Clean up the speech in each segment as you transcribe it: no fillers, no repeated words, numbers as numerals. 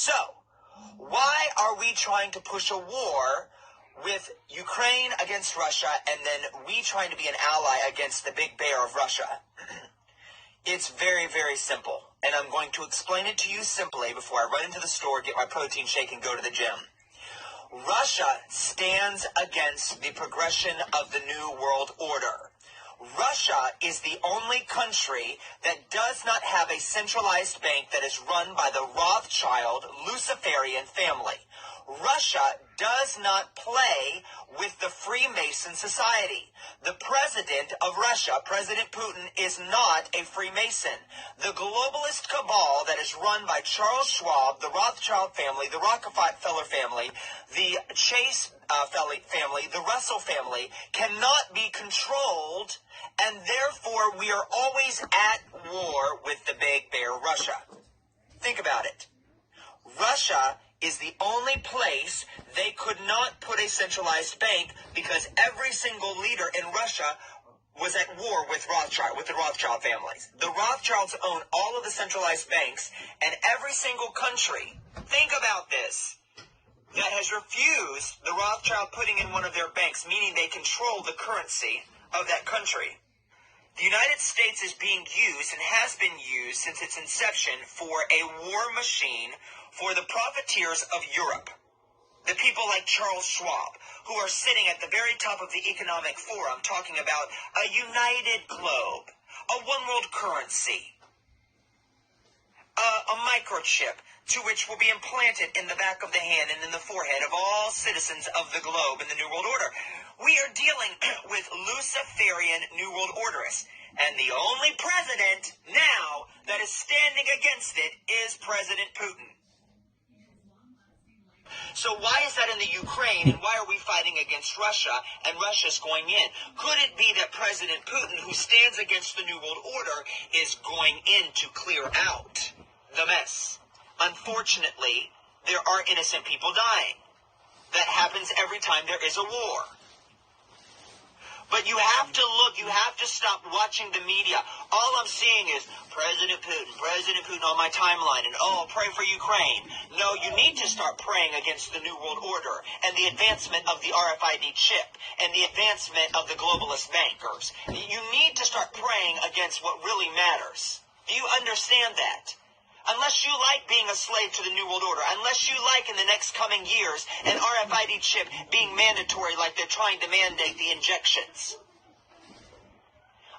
So, why are we trying to push a war with Ukraine against Russia and then we trying to be an ally against the big bear of Russia? It's very, very simple. And I'm going to explain it to you simply before I run into the store, get my protein shake, and go to the gym. Russia stands against the progression of the New World Order. Russia is the only country that does not have a centralized bank that is run by the Rothschild Luciferian family. Russia does not play with the Freemason society. The president of Russia, President Putin, is not a Freemason. The globalist cabal that is run by Charles Schwab, the Rothschild family, the Rockefeller family, the Chase family, the Russell family, cannot be controlled, and therefore we are always at war with the big bear, Russia. Think about it. Russia is the only place they could not put a centralized bank because every single leader in Russia was at war with the Rothschild families. The Rothschilds own all of the centralized banks, and every single country, think about this, that has refused the Rothschild putting in one of their banks, meaning they control the currency of that country. The United States is being used and has been used since its inception for a war machine for the profiteers of Europe. The people like Charles Schwab, who are sitting at the very top of the economic forum talking about a united globe, a one-world currency, a microchip to which will be implanted in the back of the hand and in the forehead of all citizens of the globe in the New World Order. We are dealing with Luciferian New World Orderists. And the only president now that is standing against it is President Putin. So why is that in the Ukraine, and why are we fighting against Russia, and Russia's going in? Could it be that President Putin, who stands against the New World Order, is going in to clear out the mess? Unfortunately, there are innocent people dying. That happens every time there is a war. But you have to look, you have to stop watching the media. All I'm seeing is President Putin on my timeline, and pray for Ukraine. No, you need to start praying against the New World Order and the advancement of the RFID chip and the advancement of the globalist bankers. You need to start praying against what really matters. Do you understand that? Unless you like being a slave to the New World Order, unless you like in the next coming years an RFID chip being mandatory like they're trying to mandate the injections.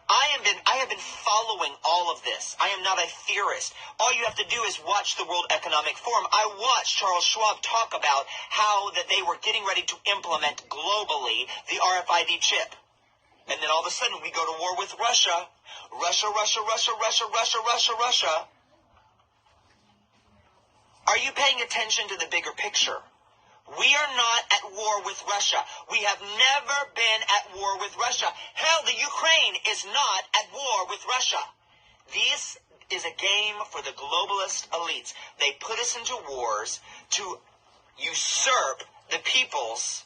I have been following all of this. I am not a theorist. All you have to do is watch the World Economic Forum. I watched Charles Schwab talk about how that they were getting ready to implement globally the RFID chip. And then all of a sudden we go to war with Russia. Russia. Are you paying attention to the bigger picture? We are not at war with Russia. We have never been at war with Russia. Hell, the Ukraine is not at war with Russia. This is a game for the globalist elites. They put us into wars to usurp the people's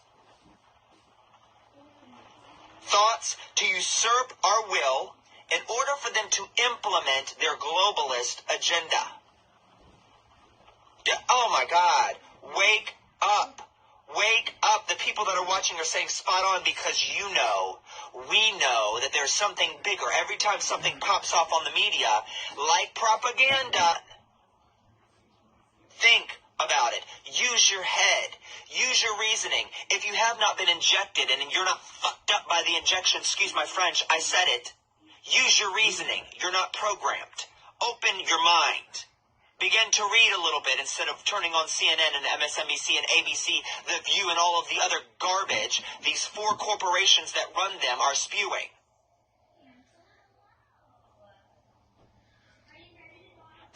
thoughts, to usurp our will, in order for them to implement their globalist agenda. Oh my God, wake up. Wake up. The people that are watching are saying spot on because we know that there's something bigger. Every time something pops off on the media, like propaganda, think about it. Use your head. Use your reasoning. If you have not been injected and you're not fucked up by the injection, excuse my French, I said it. Use your reasoning. You're not programmed. Open your mind. Begin to read a little bit instead of turning on CNN and MSNBC and ABC, The View, and all of the other garbage these four corporations that run them are spewing.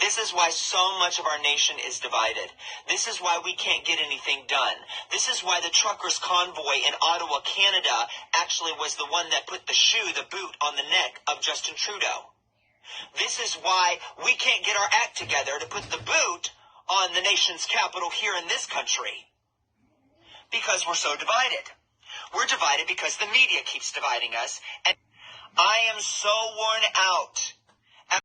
This is why so much of our nation is divided. This is why we can't get anything done. This is why the truckers' convoy in Ottawa, Canada, actually was the one that put the boot on the neck of Justin Trudeau. This is why we can't get our act together to put the boot on the nation's capital here in this country. Because we're so divided. We're divided because the media keeps dividing us. And I am so worn out